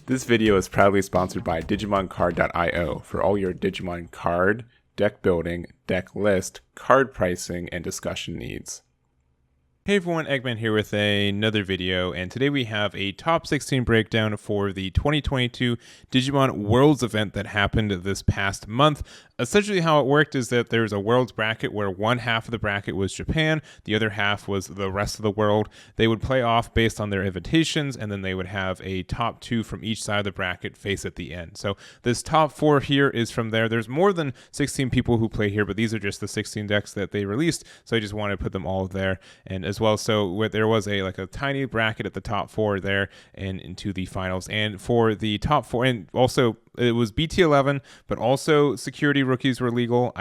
This video is proudly sponsored by DigimonCard.io for all your Digimon card, deck building, deck list, card pricing, and discussion needs. Hey everyone, Eggman here with another video, and today we have a top 16 breakdown for the 2022 Digimon Worlds event that happened this past month. Essentially how it worked is that there was a Worlds bracket where one half of the bracket was Japan, the other half was the rest of the world. They would play off based on their invitations, and then they would have a top two from each side of the bracket face at the end. So this top four here is from there. There's more than 16 people who play here, but these are just the 16 decks that they released, so I just wanted to put them all there. And as well, so there was a tiny bracket at the top four there and into the finals. And for the top four, and also it was BT11, but also security rookies were legal.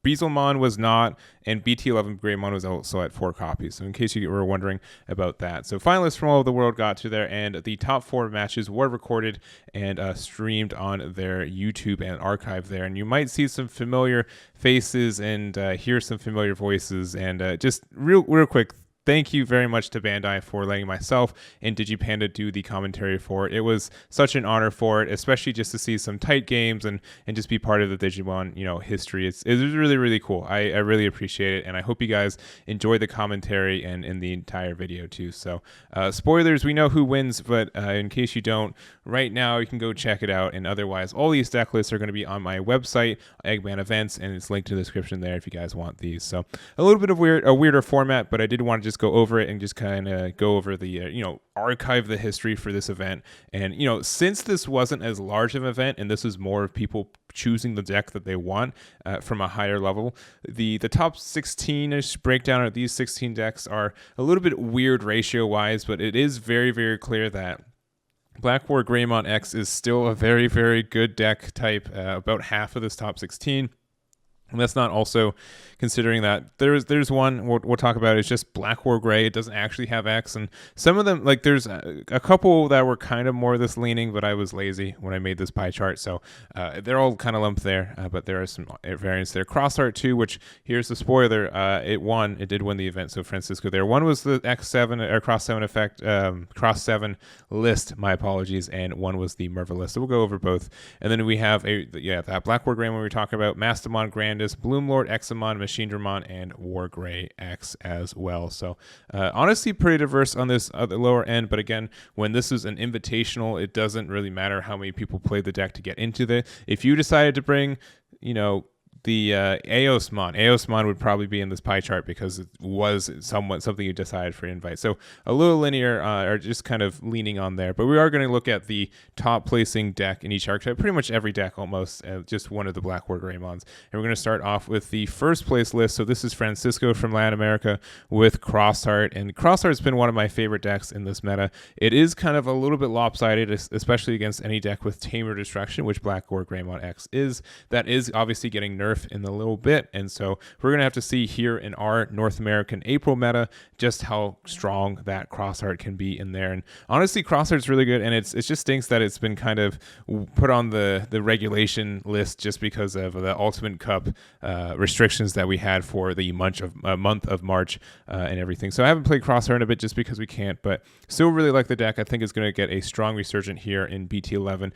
Bezelmon was not, and BT11 Greymon was also at 4 copies. So in case you were wondering about that. So finalists from all over the world got to there, and the top 4 matches were recorded and streamed on their YouTube and archive there. And you might see some familiar faces and hear some familiar voices. And just real quick, thank you very much to Bandai for letting myself and DigiPanda do the commentary for it. It was such an honor for it, especially just to see some tight games and just be part of the Digimon, history. It was really, really cool. I really appreciate it, and I hope you guys enjoy the commentary and in the entire video too. So, spoilers, we know who wins, but in case you don't, right now you can go check it out. And otherwise, all these deck lists are going to be on my website, Eggman Events, and it's linked in the description there if you guys want these. So, a little bit of a weirder format, but I did want to just go over it and just kind of go over the archive the history for this event. And since this wasn't as large of an event and this is more of people choosing the deck that they want from a higher level, the top 16ish breakdown of these 16 decks are a little bit weird ratio wise, but it is very, very clear that BlackWarGreyX is still a very, very good deck type, about half of this top 16. And that's not also considering that there's one we'll talk about. It's just BlackWarGrey. It doesn't actually have X, and some of them, there's a couple that were kind of more this leaning, but I was lazy when I made this pie chart, so they're all kind of lumped there. But there are some variants there. CrossArt 2, which here's the spoiler, it did win the event. So Francisco there. One was the X7 or Cross 7 effect, Cross 7 list. My apologies, and one was the Merva list. So we'll go over both, and then we have that BlackWarGrey when we were talking about Mastemon, Grandis, Bloomlord, Examon, Machinedramon, and WarGreyX as well. So honestly, pretty diverse on this the lower end. But again, when this is an invitational, it doesn't really matter how many people play the deck to get into the. If you decided to bring, the Aosmon would probably be in this pie chart because it was somewhat something you decided for invite. So a little linear, or just kind of leaning on there. But we are going to look at the top placing deck in each archetype, pretty much every deck almost, just one of the BlackWarGreymons. And we're going to start off with the first place list. So this is Francisco from Latin America with CrossArt. And CrossArt's been one of my favorite decks in this meta. It is kind of a little bit lopsided, especially against any deck with Tamer Destruction, which BlackWarGreyX is. That is obviously getting nerfed in a little bit, and so we're gonna have to see here in our North American April meta just how strong that CrossArt can be in there. And honestly, CrossArt's really good, and it just stinks that it's been kind of put on the regulation list just because of the Ultimate Cup restrictions that we had for the month of March and everything. So I haven't played CrossArt in a bit just because we can't, but still really like the deck. I think it's going to get a strong resurgent here in BT11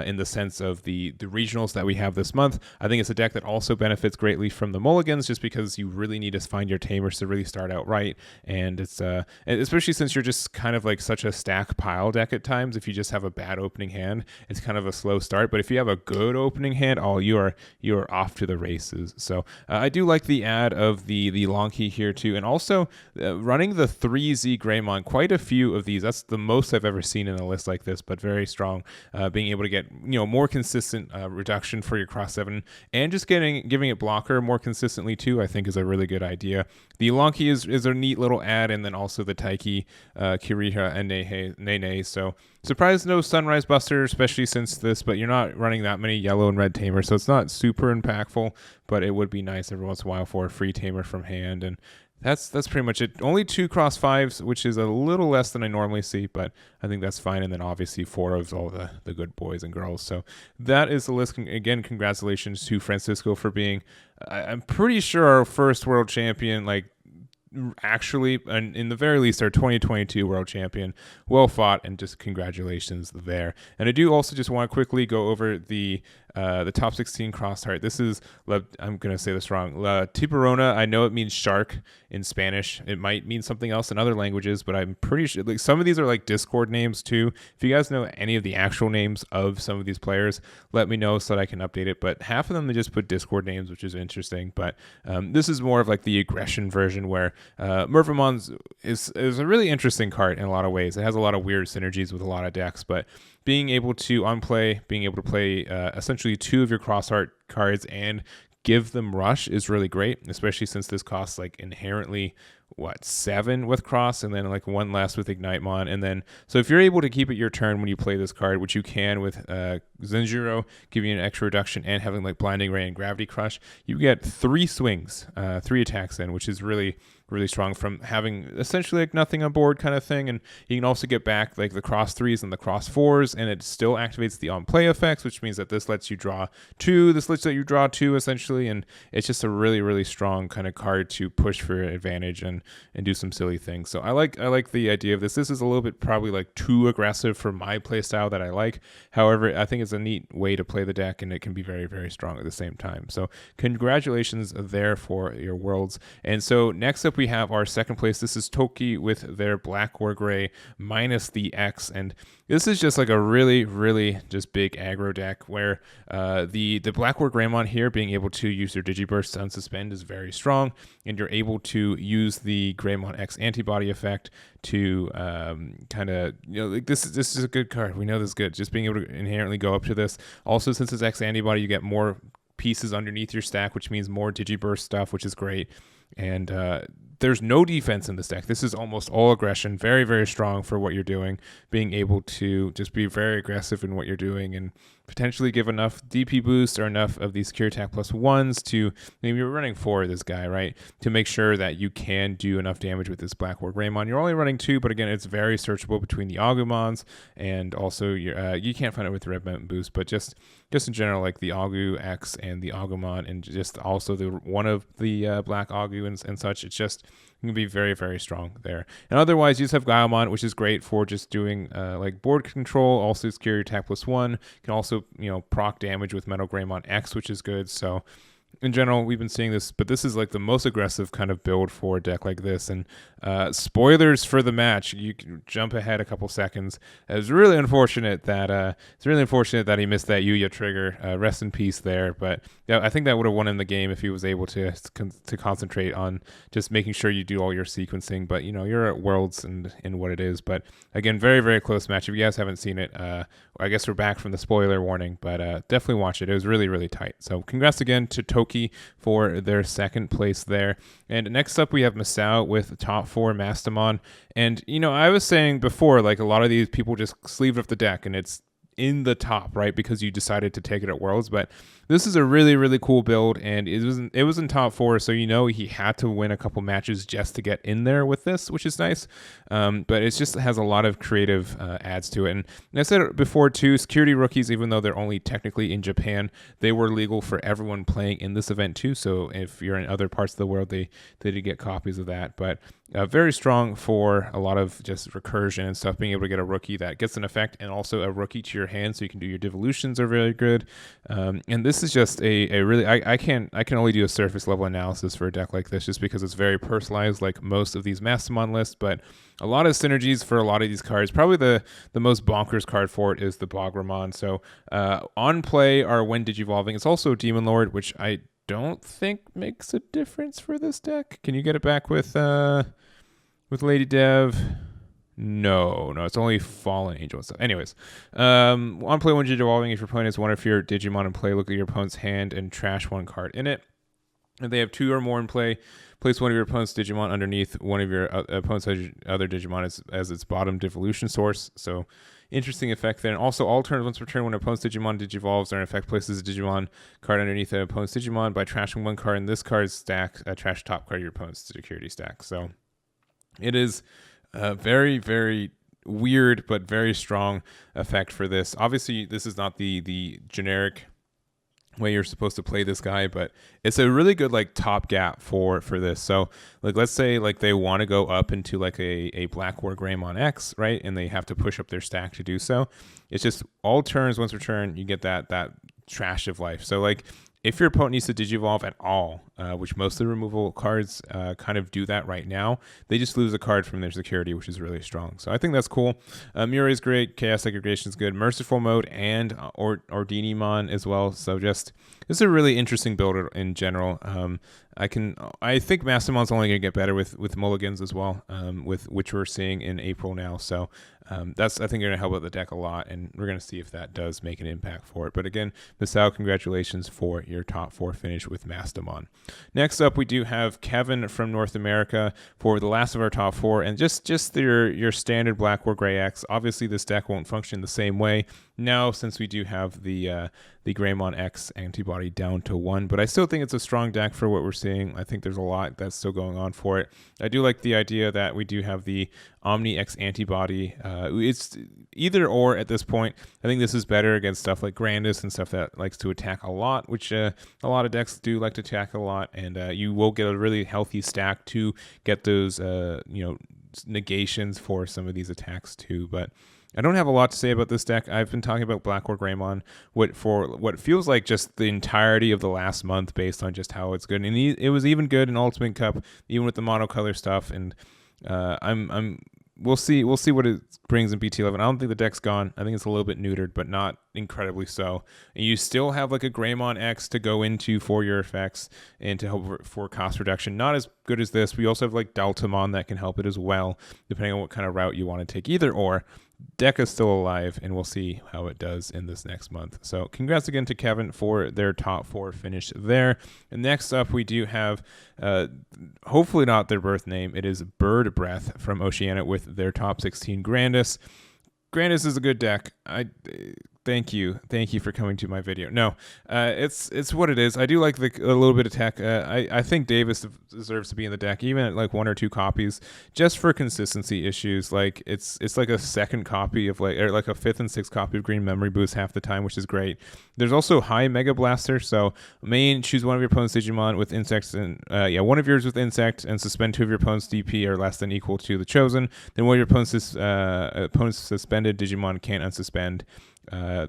in the sense of the regionals that we have this month. I think it's a deck that also benefits greatly from the mulligans just because you really need to find your tamers to really start out right. And it's especially since you're just kind of like such a stack pile deck at times. If you just have a bad opening hand, it's kind of a slow start, but if you have a good opening hand, you are off to the races. So I do like the add of the long key here too, and also running the 3Z Greymon, quite a few of these. That's the most I've ever seen in a list like this, but very strong, being able to get more consistent reduction for your cross 7 and just giving it blocker more consistently too, I think is a really good idea. The Lonky is a neat little add, and then also the Taiki, Kiriha, and Nene. So surprised no Sunrise Buster, especially since this, but you're not running that many yellow and red tamers, so it's not super impactful, but it would be nice every once in a while for a free tamer from hand. And that's pretty much it. Only 2 cross 5s, which is a little less than I normally see, but I think that's fine. And then obviously 4 of all the good boys and girls. So that is the list. Again, congratulations to Francisco for being, I'm pretty sure, our first world champion, actually, and in the very least, our 2022 world champion. Well fought, and just congratulations there. And I do also just want to quickly go over the top 16 cross heart. This is, I'm going to say this wrong, La Tiburona. I know it means shark in Spanish. It might mean something else in other languages, but I'm pretty sure, like, some of these are like Discord names too. If you guys know any of the actual names of some of these players, let me know so that I can update it. But half of them, they just put Discord names, which is interesting. But this is more of like the aggression version, where Mervamon is a really interesting card in a lot of ways. It has a lot of weird synergies with a lot of decks, but being able to play essentially 2 of your crossheart cards and give them rush is really great, especially since this costs like inherently 7 with cross, and then like 1 less with Ignitemon. And then so if you're able to keep it your turn when you play this card, which you can with Zenjiro giving you an extra reduction and having like Blinding Ray and Gravity Crush, you get 3 swings, 3 attacks in, which is really strong from having essentially like nothing on board kind of thing. And you can also get back like the cross 3s and the cross 4s, and it still activates the on play effects, which means that this lets you draw 2, this lets you draw 2 essentially. And it's just a really strong kind of card to push for advantage and do some silly things. So I like the idea of this. This is a little bit probably like too aggressive for my play style that I like. However, I think it's a neat way to play the deck, and it can be very strong at the same time. So congratulations there for your worlds. And so next up we have our second place. This is Tokki with their BlackWarGrey minus the X, and this is just like a really just big aggro deck where the BlackWarGreymon here being able to use their Digiburst to unsuspend is very strong, and you're able to use the Greymon X antibody effect to kind of, like this is a good card. We know this is good. Just being able to inherently go up to this. Also, since it's X antibody, you get more pieces underneath your stack, which means more Digiburst stuff, which is great. And there's no defense in this deck. This is almost all aggression. Very strong for what you're doing. Being able to just be very aggressive in what you're doing and potentially give enough DP boost or enough of these Secure Attack +1s to, maybe you're running 4 of this guy, right? To make sure that you can do enough damage with this BlackWarGreymon. You're only running 2, but again, it's very searchable between the Agumons, and also you can't find it with the Red Mountain boost, but just in general, like the AguX and the Agumon, and just also the one of the Black Agu and such. It's just, you can be very strong there. And otherwise, you just have Gaomon, which is great for just doing like board control. Also, Secure Attack +1 can also proc damage with Metal Greymon X, which is good. So in general, we've been seeing this, but this is like the most aggressive kind of build for a deck like this. And spoilers for the match, you can jump ahead a couple seconds. It's really unfortunate that he missed that Yuya trigger. Rest in peace there. But yeah, I think that would have won him the game if he was able to concentrate on just making sure you do all your sequencing. But you're at Worlds and in what it is. But again, very close match. If you guys haven't seen it, I guess we're back from the spoiler warning, but definitely watch it. It was really tight. So congrats again to Tokki for their second place there. And next up, we have Misao with top 4 Mastemon. And, I was saying before, like a lot of these people just sleeved up the deck and it's in the top, right? Because you decided to take it at Worlds. But this is a really cool build, and it was in top 4, so he had to win a couple matches just to get in there with this, which is nice. But it just has a lot of creative adds to it. And I said it before too, security rookies, even though they're only technically in Japan, they were legal for everyone playing in this event too. So if you're in other parts of the world, they did get copies of that. But very strong for a lot of just recursion and stuff. Being able to get a rookie that gets an effect and also a rookie to your hand, so you can do your devolutions, are very good. And this is just a really, I can only do a surface level analysis for a deck like this, just because it's very personalized, like most of these Mastemon lists. But a lot of synergies for a lot of these cards. Probably the most bonkers card for it is the Bogramon. So on play are when Digivolving. It's also Demon Lord, which I don't think makes a difference for this deck. Can you get it back with Lady Dev? No, it's only Fallen Angel and stuff. Anyways, on play when Digivolving, if your opponent has one of your Digimon in play, look at your opponent's hand and trash 1 card in it. If they have 2 or more in play, place one of your opponent's Digimon underneath one of your opponent's other Digimon as its bottom devolution source. So interesting effect there. And also, all turns once per turn when an opponent's Digimon digivolves, or in effect places a Digimon card underneath an opponent's Digimon by trashing 1 card in this card's stack, trash top card of your opponent's security stack. So it is very weird but very strong effect for this. Obviously, this is not the generic way you're supposed to play this guy, but it's a really good like top gap for this. So like let's say like they want to go up into like a BlackWarGrey X, right? And they have to push up their stack to do so. It's just all turns, once per turn, you get that trash of life. So like if your opponent needs to Digivolve at all, which most of the removal cards kind of do that right now, they just lose a card from their security, which is really strong. So I think that's cool. Murray is great. Chaos Segregation is good. Merciful Mode and or Digimon as well. So just it's a really interesting build in general. I think Mastemon's only going to get better with mulligans as well, with which we're seeing in April now. So that's I think going to help out the deck a lot, and we're going to see if that does make an impact for it. But again, Misao, congratulations for your top 4 finish with Mastemon. Next up, we do have Kevin from North America for the last of our top 4, and just your standard BlackWarGreyX. Obviously, this deck won't function the same way now since we do have the Greymon X antibody down to 1, but I still think it's a strong deck for what we're seeing. I think there's a lot that's still going on for it. I do like the idea that we do have the Omni X antibody. It's either or at this point. I think this is better against stuff like Grandis and stuff that likes to attack a lot, which a lot of decks do like to attack a lot, and you will get a really healthy stack to get those negations for some of these attacks too. But I don't have a lot to say about this deck. I've been talking about BlackWarGreymon for what feels like just the entirety of the last month based on just how it's good. And it was even good in Ultimate Cup, even with the monocolor stuff. And we'll see what it brings in BT11. I don't think the deck's gone. I think it's a little bit neutered, but not incredibly so. And you still have like a Greymon X to go into for your effects and to help for cost reduction. Not as good as this. We also have like Deltamon that can help it as well, depending on what kind of route you want to take. Either or. Deck is still alive, and we'll see how it does in this next month. So congrats again to Kevin for their top 4 finish there. And next up, we do have, hopefully not their birth name, it is Birdbreath from Oceania with their top 16 Grandis. Grandis is a good deck. Thank you for coming to my video. No, it's what it is. I do like a little bit of tech. I think Davis deserves to be in the deck, even at like 1 or 2 copies, just for consistency issues. Like it's like a second copy of like a 5th and 6th copy of Green Memory Boost half the time, which is great. There's also High Mega Blaster. So choose one of your opponent's Digimon with insects and one of yours with insect, and suspend 2 of your opponent's DP are less than equal to the chosen. Then one of your opponent's suspended Digimon can't unsuspend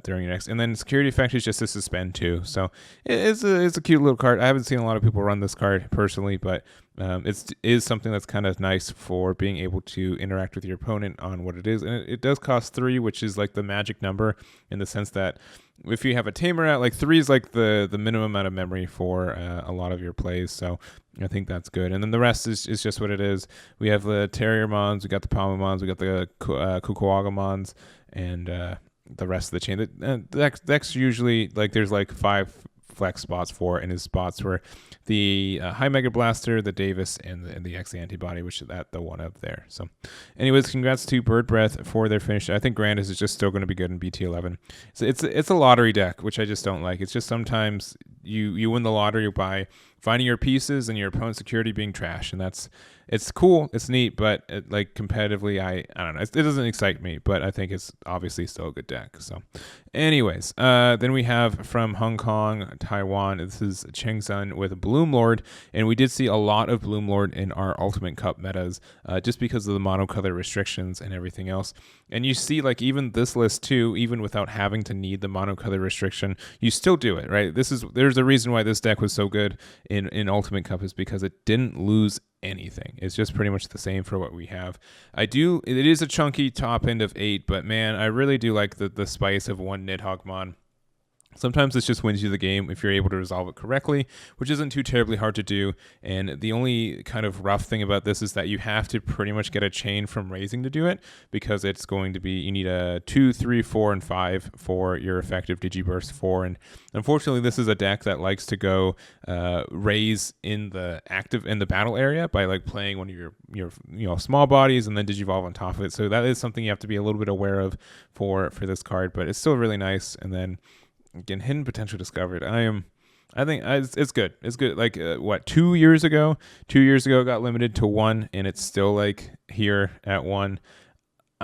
during your next, and then security effect is just to suspend too. So it's a cute little card. I haven't seen a lot of people run this card personally, but it is something that's kind of nice for being able to interact with your opponent on what it is. And it does cost 3, which is like the magic number in the sense that if you have a tamer out, like 3 is like the minimum amount of memory for a lot of your plays. So I think that's good. And then the rest is just what it is. We have the Terriermons, we got the Palmamons, we got the Kukuagamons, and the rest of the chain. The decks usually, like, there's like 5 flex spots for, and his spots were the High Mega Blaster, the Davis, and the X antibody, which is the one up there. So anyways, congrats to Birdbreath for their finish. I think Grandis is just still going to be good in BT11. So it's a lottery deck, which I just don't like. It's just sometimes you win the lottery by finding your pieces and your opponent's security being trash, and it's cool, it's neat, but like competitively, I don't know, it doesn't excite me, but I think it's obviously still a good deck. So anyways, then we have from Hong Kong, Taiwan, this is Chengsun with Bloomlord, and we did see a lot of Bloomlord in our Ultimate Cup metas, just because of the monocolor restrictions and everything else. And you see, like, even this list too, even without having to need the monocolor restriction, you still do it, right? There's a reason why this deck was so good in Ultimate Cup, is because it didn't lose anything. It's just pretty much the same for what we have. It is a chunky top end of 8, but man, I really do like the spice of 1 Nidhoggmon. Sometimes this just wins you the game if you're able to resolve it correctly, which isn't too terribly hard to do. And the only kind of rough thing about this is that you have to pretty much get a chain from raising to do it, because it's going to be, you need a 2, 3, 4, and 5 for your effective Digiburst 4. And unfortunately, this is a deck that likes to go raise in the battle area by like playing one of your small bodies and then Digivolve on top of it. So that is something you have to be a little bit aware of for this card, but it's still really nice. And then again, hidden potential discovered. I think it's good. It's good. Like 2 years ago? 2 years ago, it got limited to 1, and it's still like here at 1.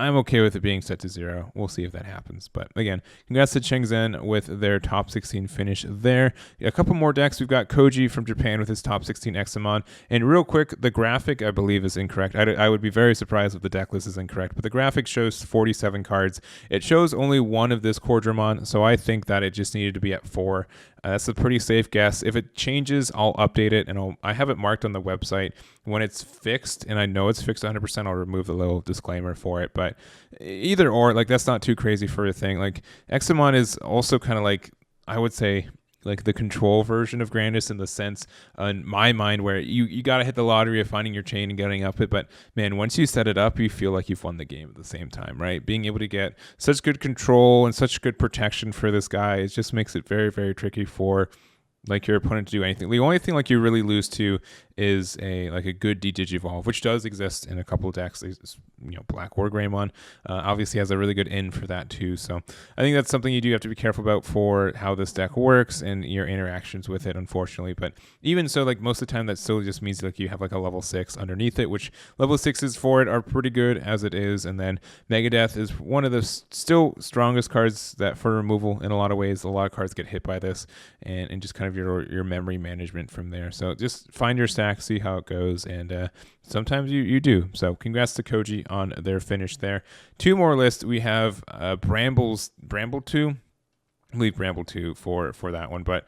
I'm okay with it being set to 0. We'll see if that happens. But again, congrats to Zeng with their top 16 finish there. A couple more decks. We've got Koji from Japan with his top 16 Examon. And real quick, the graphic, I believe, is incorrect. I would be very surprised if the deck list is incorrect. But the graphic shows 47 cards. It shows only one of this Quadramon, so I think that it just needed to be at 4. That's a pretty safe guess. If it changes, I'll update it, and I have it marked on the website. When it's fixed, and I know it's fixed 100%, I'll remove the little disclaimer for it. But either or, like, that's not too crazy for a thing. Like, Examon is also kind of like, I would say, like the control version of Grandis in the sense, in my mind, where you got to hit the lottery of finding your chain and getting up it. But man, once you set it up, you feel like you've won the game at the same time, right? Being able to get such good control and such good protection for this guy, it just makes it very, very tricky for like your opponent to do anything. The only thing like you really lose to is a good D-Digivolve, which does exist in a couple of decks. BlackWarGreyX obviously has a really good in for that too. So I think that's something you do have to be careful about for how this deck works and your interactions with it, unfortunately. But even so, like most of the time, that still just means like you have like a level 6 underneath it, which level 6s for it are pretty good as it is. And then Megadeth is one of the still strongest cards that for removal in a lot of ways. A lot of cards get hit by this, and just kind of your memory management from there. So just find your stack, see how it goes, and sometimes you do. So congrats to Koji on their finish there. 2 more lists. We have Bramble 2. I believe Bramble 2 for that one, but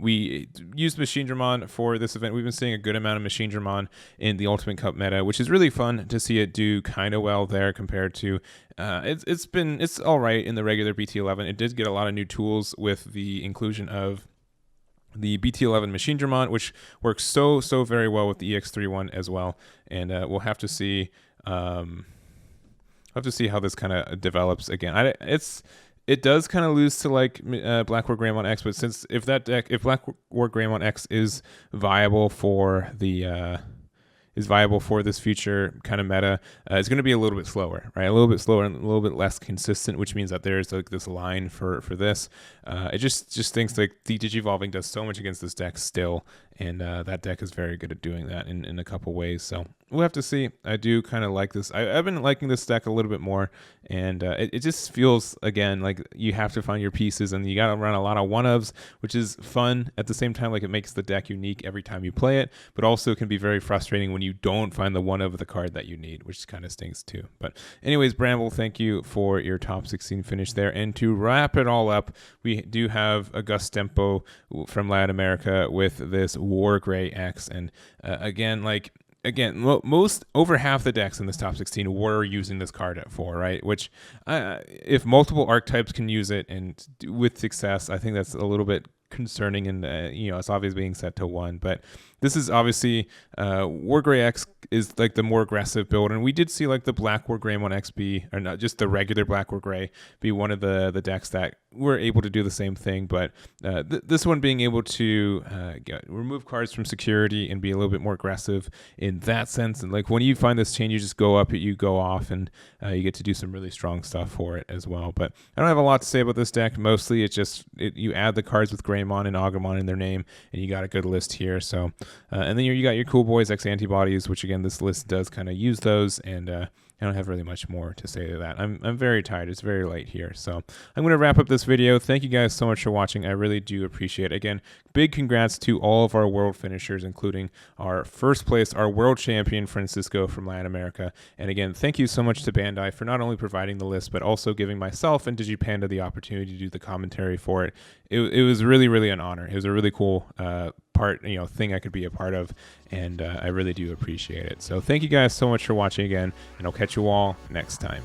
we used Machinedramon for this event. We've been seeing a good amount of Machinedramon in the Ultimate Cup meta, which is really fun to see it do kind of well there compared to it's all right in the regular BT11. It did get a lot of new tools with the inclusion of the BT11 Machinedramon, which works so very well with the EX31 as well, and we'll have to see how this kind of develops again. It does kind of lose to like BlackWarGreyX, but since if BlackWarGreyX is viable for the this future kind of meta, it's going to be a little bit slower, right? A little bit slower and a little bit less consistent, which means that there's like this line for this. It just thinks like the Digivolving does so much against this deck still, and that deck is very good at doing that in a couple ways. So we'll have to see. I do kind of like this. I've been liking this deck a little bit more, and it just feels, again, like you have to find your pieces, and you got to run a lot of one-ofs, which is fun. At the same time, like it makes the deck unique every time you play it, but also can be very frustrating when you don't find the one of the card that you need, which kind of stinks too. But anyways, Bramble, thank you for your top 16 finish there. And to wrap it all up, we do have Agustempo from Latin America with this WarGreyX, and again, most over half the decks in this top 16 were using this card at 4, right? Which, if multiple archetypes can use it and with success, I think that's a little bit concerning, and it's obviously being set to 1. But this is obviously WarGreyX is like the more aggressive build, and we did see like the BlackWarGreyX be, or not just the regular BlackWarGrey be one of the decks that were able to do the same thing. But this one being able to remove cards from security and be a little bit more aggressive in that sense. And like when you find this chain, you just go up, you go off, and you get to do some really strong stuff for it as well. But I don't have a lot to say about this deck. Mostly it's just you add the cards with Greymon and Agumon in their name, and you got a good list here. So and then you got your cool boys X antibodies, which again this list does kind of use those, and I don't have really much more to say to that. I'm very tired. It's very late here. So I'm going to wrap up this video. Thank you guys so much for watching. I really do appreciate it. Again, big congrats to all of our world finishers, including our first place, our world champion, Francisco from Latin America. And again, thank you so much to Bandai for not only providing the list, but also giving myself and DigiPanda the opportunity to do the commentary for it. It was really, really an honor. It was a really cool thing I could be a part of, and I really do appreciate it. So thank you guys so much for watching again, and I'll catch you all next time.